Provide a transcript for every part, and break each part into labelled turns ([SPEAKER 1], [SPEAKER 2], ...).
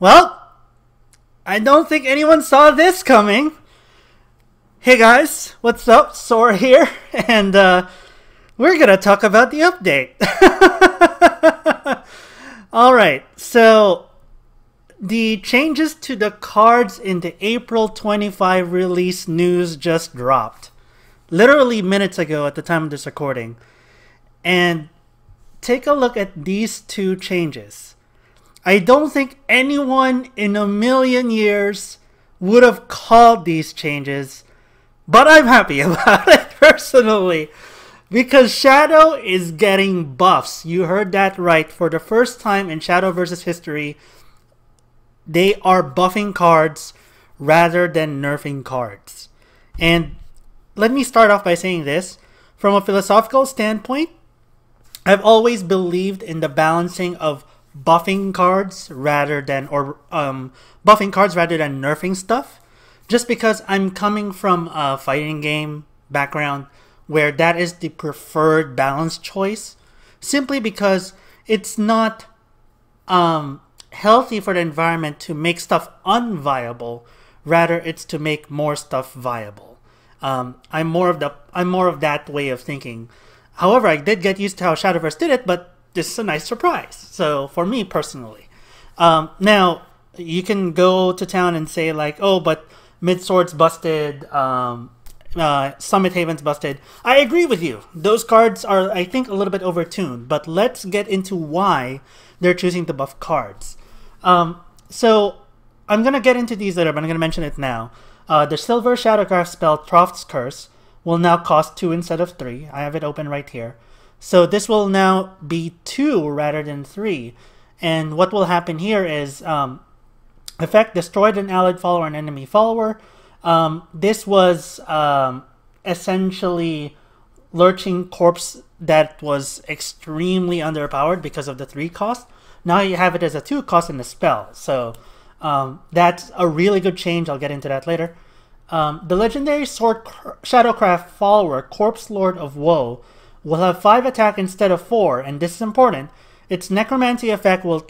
[SPEAKER 1] Well, I don't think anyone saw this coming. Hey guys, what's up? Sora here, and we're gonna talk about the update. Alright, so the changes to the cards in the April 25 release news just dropped. Literally minutes ago at the time of this recording. And take a look at these two changes. I don't think anyone in a million years would have called these changes, but I'm happy about it personally because Shadow is getting buffs. You heard that right. For the first time in Shadowverse's history, they are buffing cards rather than nerfing cards. And let me start off by saying this. From a philosophical standpoint, I've always believed in the balancing of buffing cards rather than nerfing stuff, just because I'm coming from a fighting game background where that is the preferred balance choice, simply because it's not healthy for the environment to make stuff unviable. Rather, it's to make more stuff viable. I'm more of that way of thinking. However, I did get used to how Shadowverse did it, but this is a nice surprise. So for me personally, now you can go to town and say like, oh, but Mid-Sword's busted, Summit Haven's busted. I agree with you. Those cards are, I think, a little bit overtuned. But let's get into why they're choosing to buff cards. So I'm gonna get into these later, but I'm gonna mention it now. The Silver Shadowcraft spell Troth's Curse will now cost 2 instead of 3. I have it open right here. So this will now be 2 rather than 3. And what will happen here is effect destroyed an allied follower and enemy follower. This was essentially Lurching Corpse that was extremely underpowered because of the 3 cost. Now you have it as a 2 cost in the spell. So that's a really good change. I'll get into that later. The legendary Sword Shadowcraft follower, Corpse Lord of Woe, will have 5 attack instead of 4, and this is important. Its Necromancy effect will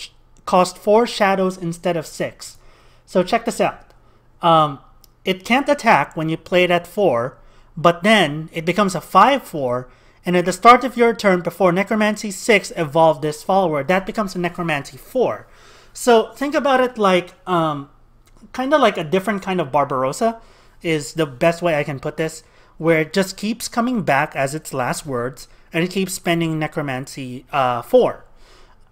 [SPEAKER 1] cost 4 shadows instead of 6. So check this out. It can't attack when you play it at 4, but then it becomes a 5/4, and at the start of your turn before Necromancy 6 evolve this follower, that becomes a Necromancy 4. So think about it like kind of like a different kind of Barbarossa is the best way I can put this, where it just keeps coming back as its last words, and it keeps spending Necromancy 4.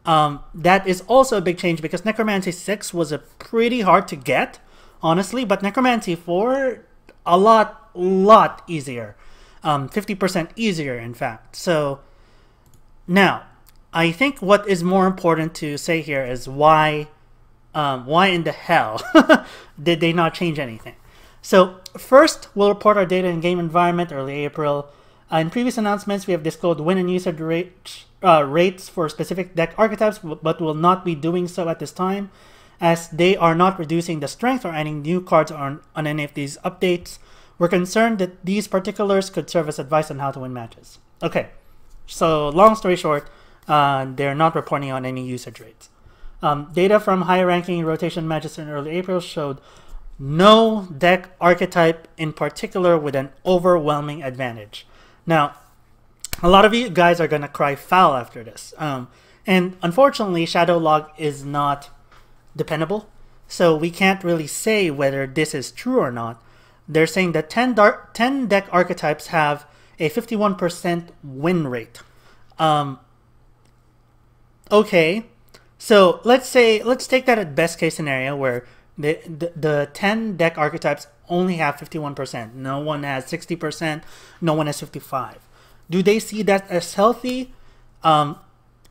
[SPEAKER 1] That is also a big change because Necromancy 6 was a pretty hard to get, honestly, but Necromancy 4, a lot easier. 50% easier, in fact. So, now, I think what is more important to say here is why in the hell did they not change anything? So first, we'll report our data in game environment early April. In previous announcements, we have disclosed win and usage rates for specific deck archetypes, but will not be doing so at this time, as they are not reducing the strength or adding new cards on any of these updates. We're concerned that these particulars could serve as advice on how to win matches. Okay, so long story short, they're not reporting on any usage rates. Data from high-ranking rotation matches in early April showed no deck archetype in particular with an overwhelming advantage. Now, a lot of you guys are going to cry foul after this. And unfortunately, Shadow Log is not dependable, so we can't really say whether this is true or not. They're saying that 10 deck archetypes have a 51% win rate. Okay, so let's take that at best case scenario where the 10 deck archetypes only have 51%. No one has 60%. No one has 55%. Do they see that as healthy?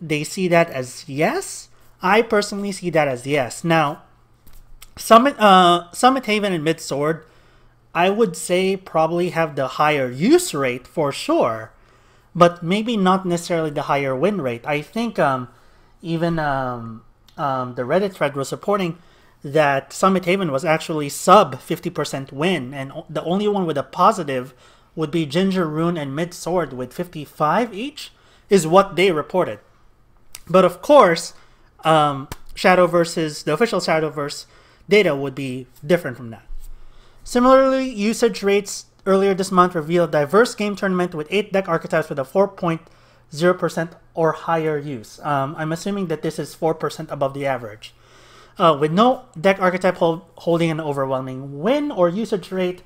[SPEAKER 1] They see that as yes. I personally see that as yes. Now, Summit Haven and Mid-Sword, I would say probably have the higher use rate for sure, but maybe not necessarily the higher win rate. I think even the Reddit thread was reporting that Summit Haven was actually sub 50% win, and the only one with a positive would be Ginger Rune and Mid-Sword with 55 each, is what they reported. But of course, Shadowverse's, the official Shadowverse data would be different from that. Similarly, usage rates earlier this month revealed diverse game tournament with 8 deck archetypes with a 4.0% or higher use. I'm assuming that this is 4% above the average. With no deck archetype holding an overwhelming win or usage rate,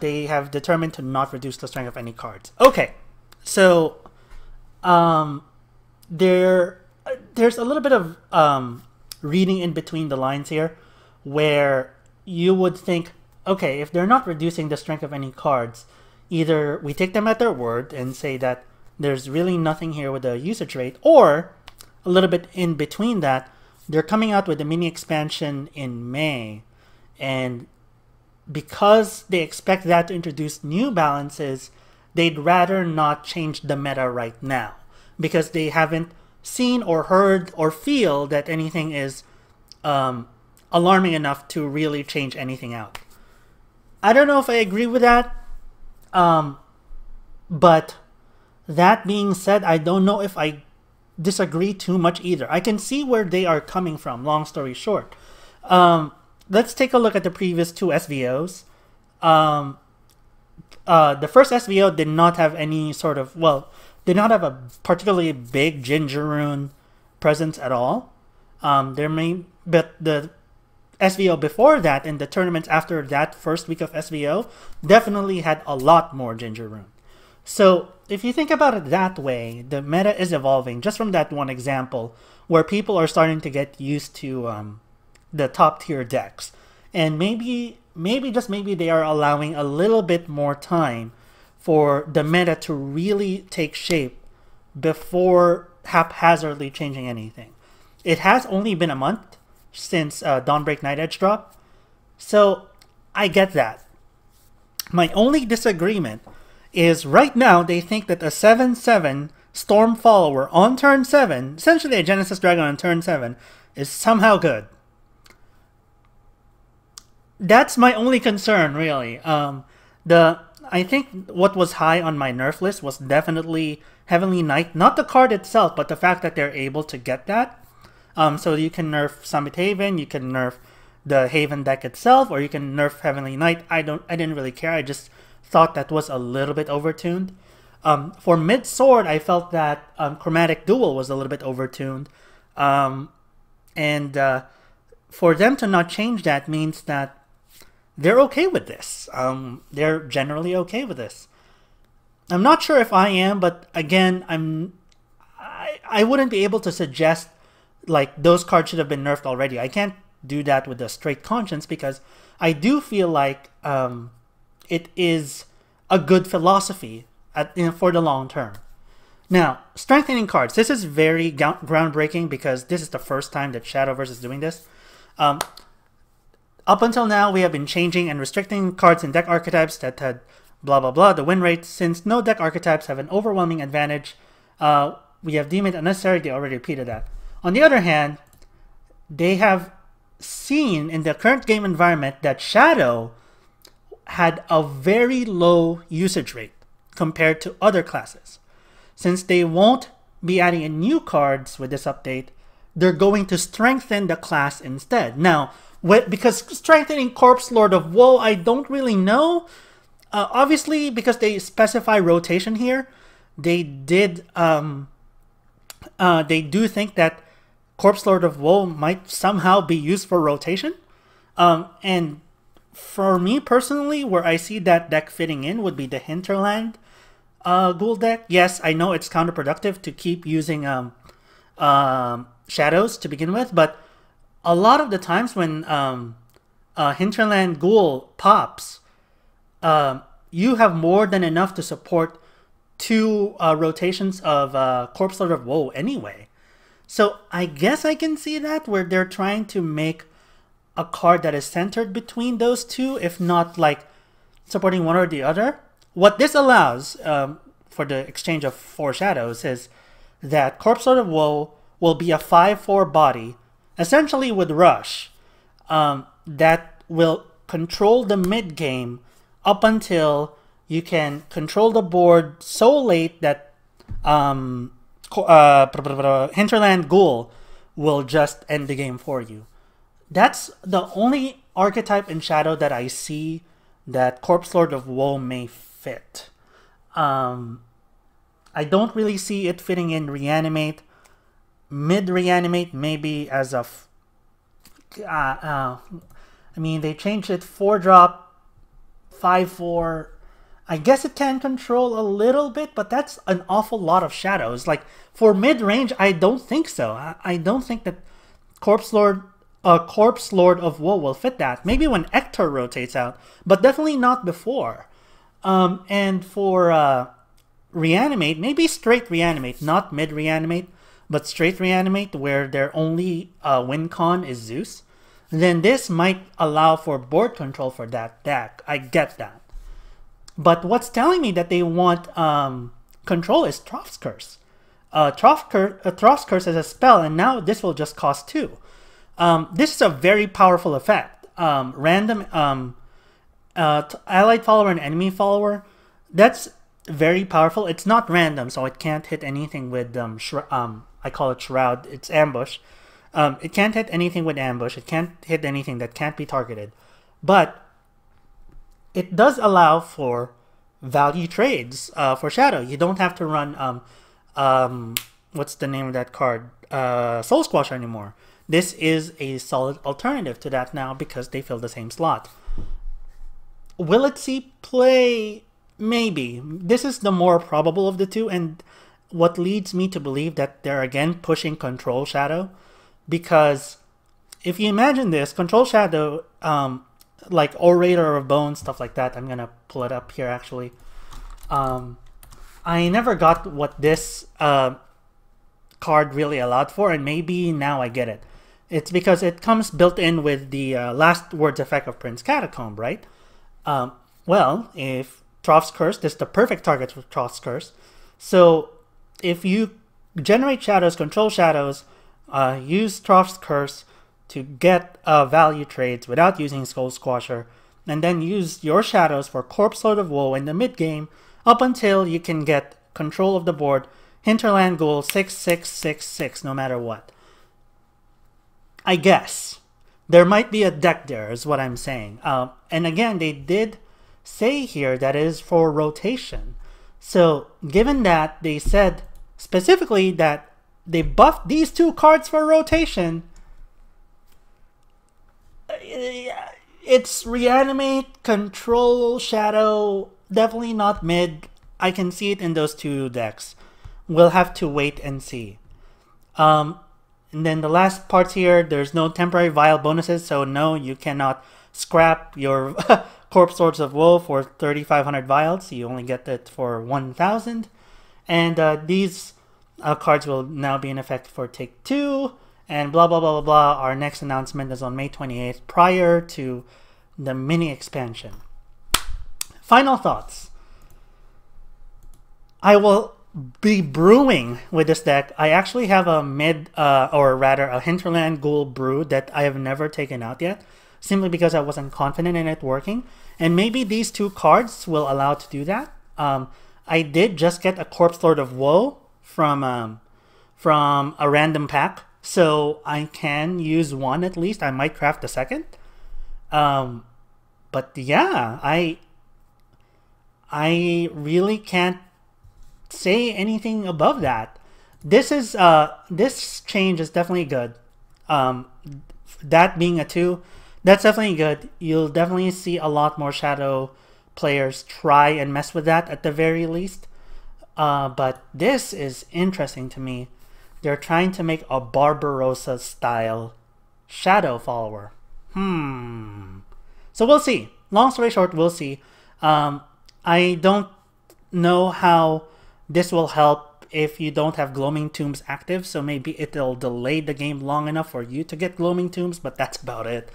[SPEAKER 1] they have determined to not reduce the strength of any cards. Okay, so there's a little bit of reading in between the lines here, where you would think, okay, if they're not reducing the strength of any cards, either we take them at their word and say that there's really nothing here with the usage rate, or a little bit in between that, they're coming out with a mini expansion in May, and because they expect that to introduce new balances, they'd rather not change the meta right now, because they haven't seen or heard or feel that anything is alarming enough to really change anything out. I don't know if I agree with that, but that being said, I don't know if I disagree too much either. I can see where they are coming from, long story short. Let's take a look at the previous 2 SVOs. The first SVO did not have any sort of, well, did not have a particularly big Ginger Rune presence at all. But the SVO before that and the tournaments after that first week of SVO definitely had a lot more Ginger Rune. So if you think about it that way, the meta is evolving just from that one example, where people are starting to get used to the top tier decks. And maybe just maybe they are allowing a little bit more time for the meta to really take shape before haphazardly changing anything. It has only been a month since Dawnbreak Night Edge drop, so I get that. My only disagreement is right now they think that a 7/7 Storm Follower on turn 7, essentially a Genesis Dragon on turn 7, is somehow good. That's my only concern, really. I think what was high on my nerf list was definitely Heavenly Knight. Not the card itself, but the fact that they're able to get that. So you can nerf Summit Haven, you can nerf the Haven deck itself, or you can nerf Heavenly Knight. I didn't really care. I just thought that was a little bit overtuned. For Mid Sword, I felt that Chromatic Duel was a little bit overtuned. For them to not change that means that they're okay with this. They're generally okay with this. I'm not sure if I am, but again, I wouldn't be able to suggest like those cards should have been nerfed already. I can't do that with a straight conscience, because I do feel like it is a good philosophy for the long term. Now, strengthening cards. This is very groundbreaking because this is the first time that Shadowverse is doing this. Up until now, we have been changing and restricting cards in deck archetypes that had blah blah blah, the win rate. Since no deck archetypes have an overwhelming advantage, we have deemed it unnecessary. They already repeated that. On the other hand, they have seen in the current game environment that Shadow had a very low usage rate compared to other classes. Since they won't be adding in new cards with this update, they're going to strengthen the class instead. Now, because strengthening Corpse Lord of Woe, I don't really know. Obviously, because they specify rotation here, they do think that Corpse Lord of Woe might somehow be used for rotation. And for me personally, where I see that deck fitting in would be the Hinterland Ghoul deck. Yes, I know it's counterproductive to keep using shadows to begin with, but a lot of the times when Hinterland Ghoul pops, you have more than enough to support 2 rotations of Corpse Lord of Woe anyway. So I guess I can see that, where they're trying to make a card that is centered between those 2, if not like supporting one or the other. What this allows for the exchange of 4 shadows is that Corpse Lord of Woe will be a 5/4 body, essentially with Rush, that will control the mid game up until you can control the board so late that Hinterland Ghoul will just end the game for you. That's the only archetype in Shadow that I see that Corpse Lord of Woe may fit. I don't really see it fitting in Reanimate. Mid Reanimate maybe as a... I mean, they changed it 4-drop, 5-4. I guess it can control a little bit, but that's an awful lot of shadows. Like, for mid-range, I don't think so. I don't think that Corpse Lord of Woe will fit that. Maybe when Ector rotates out, but definitely not before. And for Reanimate, maybe straight Reanimate, not mid-Reanimate, but straight Reanimate, where their only win con is Zeus. Then this might allow for board control for that deck. I get that. But what's telling me that they want control is Troph's Curse. Troph's Curse is a spell, and now this will just cost 2. This is a very powerful effect. Random allied follower and enemy follower, that's very powerful. It's not random, so it can't hit anything with I call it Shroud. It's ambush. It can't hit anything with ambush. It can't hit anything that can't be targeted. But it does allow for value trades for Shadow. You don't have to run what's the name of that card? Soul Squasher anymore. This is a solid alternative to that now because they fill the same slot. Will it see play? Maybe. This is the more probable of the two, and what leads me to believe that they're again pushing Control Shadow, because if you imagine this, Control Shadow, like Orator of Bones, stuff like that, I'm gonna pull it up here actually. I never got what this card really allowed for, and maybe now I get it. It's because it comes built in with the last words effect of Prince Catacomb, right? Well, if Troph's Curse, this is the perfect target for Troph's Curse. So if you generate shadows, control shadows, use Troph's Curse to get value trades without using Soul Squasher, and then use your shadows for Corpse Lord of Woe in the mid game up until you can get control of the board, Hinterland Ghoul 6/6/6/6 no matter what. I guess there might be a deck there is what I'm saying. And again, they did say here that it is for rotation. So given that they said specifically that they buffed these two cards for rotation, it's Reanimate, Control, Shadow, definitely not mid. I can see it in those two decks. We'll have to wait and see. And then the last parts here, there's no temporary vial bonuses, so no, you cannot scrap your Corpse Lords of Woe for 3,500 vials. You only get it for 1,000. And these cards will now be in effect for Take 2, and blah, blah, blah, blah, blah. Our next announcement is on May 28th, prior to the mini expansion. Final thoughts. I will be brewing with this deck. I actually have a or rather a Hinterland Ghoul brew that I have never taken out yet, simply because I wasn't confident in it working. And maybe these two cards will allow to do that. I did just get a Corpse Lord of Woe from a random pack, so I can use one at least. I might craft a second. But yeah, I really can't say anything above that. This is this change is definitely good. That being a 2, that's definitely good. You'll definitely see a lot more Shadow players try and mess with that at the very least. But this is interesting to me. They're trying to make a Barbarossa style Shadow follower. So we'll see. Long story short, we'll see. I don't know how this will help if you don't have Gloaming Tombs active, so maybe it'll delay the game long enough for you to get Gloaming Tombs, but that's about it.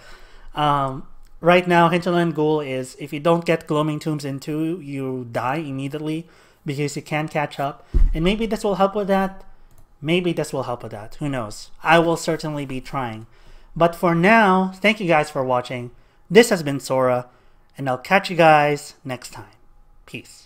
[SPEAKER 1] Right now, Hinterland Ghoul is, if you don't get Gloaming Tombs in 2, you die immediately because you can't catch up. And maybe this will help with that. Maybe this will help with that. Who knows? I will certainly be trying. But for now, thank you guys for watching. This has been Sora, and I'll catch you guys next time. Peace.